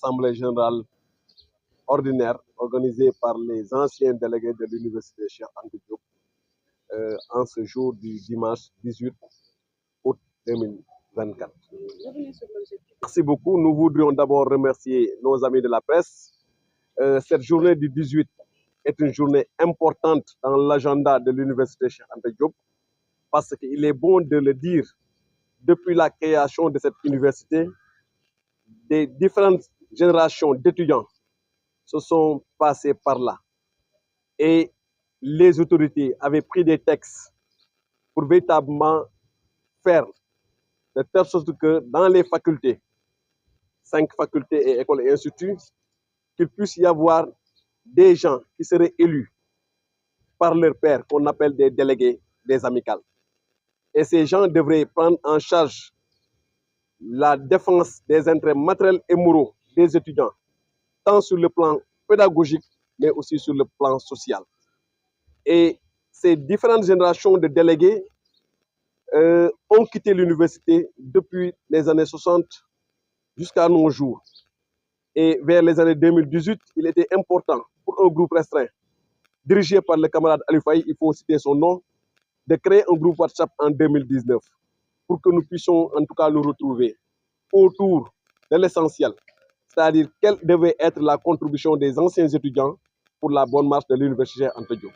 l'Assemblée générale ordinaire organisée par les anciens délégués de l'Université Cheikh Anta Diop en ce jour du dimanche 18 août 2024. Merci beaucoup. Nous voudrions d'abord remercier nos amis de la presse. Cette journée du 18 est une journée importante dans l'agenda de l'Université Cheikh Anta Diop parce qu'il est bon de le dire, depuis la création de cette université, des différentes générations d'étudiants se sont passées par là. Et les autorités avaient pris des textes pour véritablement faire de telle sorte que dans les facultés, 5 facultés et écoles et instituts, qu'il puisse y avoir des gens qui seraient élus par leur pairs, qu'on appelle des délégués des amicales. Et ces gens devraient prendre en charge la défense des intérêts matériels et moraux des étudiants, tant sur le plan pédagogique, mais aussi sur le plan social. Et ces différentes générations de délégués ont quitté l'université depuis les années 60 jusqu'à nos jours. Et vers les années 2018, il était important pour un groupe restreint, dirigé par le camarade Alifaï, il faut citer son nom, de créer un groupe WhatsApp en 2019 pour que nous puissions en tout cas nous retrouver autour de l'essentiel, c'est-à-dire quelle devait être la contribution des anciens étudiants pour la bonne marche de l'Université Anta Diop.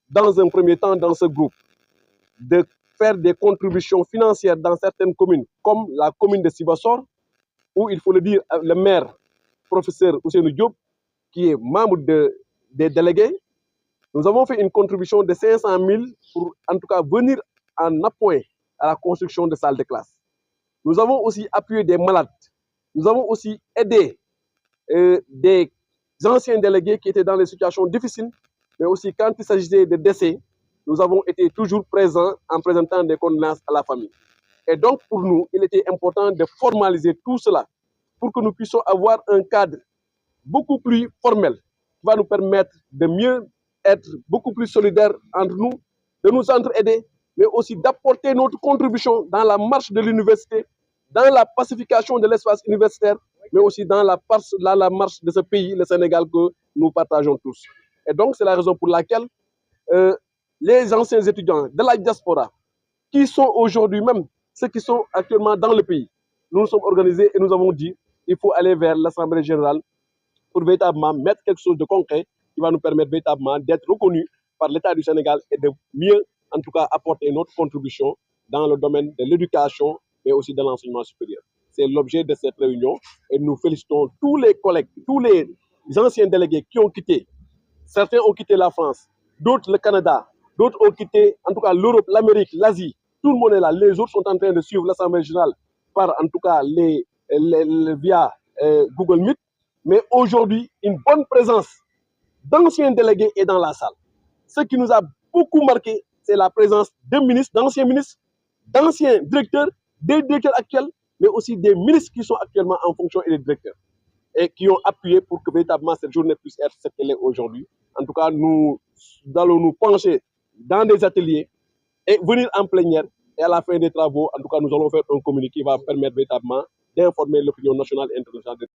Dans un premier temps, dans ce groupe, de faire des contributions financières dans certaines communes, comme la commune de Sibassor, où il faut le dire, le maire, professeur Ousseynou Diop, qui est membre des délégués, nous avons fait une contribution de 500 000 pour en tout cas venir en appoint à la construction de salles de classe. Nous avons aussi appuyé des malades. Nous avons aussi aidé des anciens délégués qui étaient dans des situations difficiles, mais aussi quand il s'agissait de décès, nous avons été toujours présents en présentant des condoléances à la famille. Et donc, pour nous, il était important de formaliser tout cela pour que nous puissions avoir un cadre beaucoup plus formel qui va nous permettre de mieux être beaucoup plus solidaires entre nous, de nous entraider, mais aussi d'apporter notre contribution dans la marche de l'université, dans la pacification de l'espace universitaire, mais aussi dans la marche de ce pays, le Sénégal, que nous partageons tous. Et donc, c'est la raison pour laquelle les anciens étudiants de la diaspora, qui sont aujourd'hui même ceux qui sont actuellement dans le pays, nous nous sommes organisés et nous avons dit qu'il faut aller vers l'Assemblée générale pour véritablement mettre quelque chose de concret qui va nous permettre véritablement d'être reconnus par l'État du Sénégal et de mieux, en tout cas, apporter notre contribution dans le domaine de l'éducation, mais aussi de l'enseignement supérieur. C'est l'objet de cette réunion et nous félicitons tous les collègues, tous les anciens délégués qui ont quitté. Certains ont quitté la France, d'autres le Canada, d'autres ont quitté, en tout cas, l'Europe, l'Amérique, l'Asie. Tout le monde est là. Les autres sont en train de suivre l'Assemblée générale par, en tout cas, via Google Meet. Mais aujourd'hui, une bonne présence d'anciens délégués est dans la salle. Ce qui nous a beaucoup marqué, c'est la présence de ministres, d'anciens directeurs, des directeurs actuels, mais aussi des ministres qui sont actuellement en fonction et des directeurs, et qui ont appuyé pour que véritablement cette journée puisse être ce qu'elle est aujourd'hui. En tout cas, nous allons nous pencher dans des ateliers et venir en plénière. Et à la fin des travaux, en tout cas, nous allons faire un communiqué qui va permettre véritablement d'informer l'opinion nationale et internationale.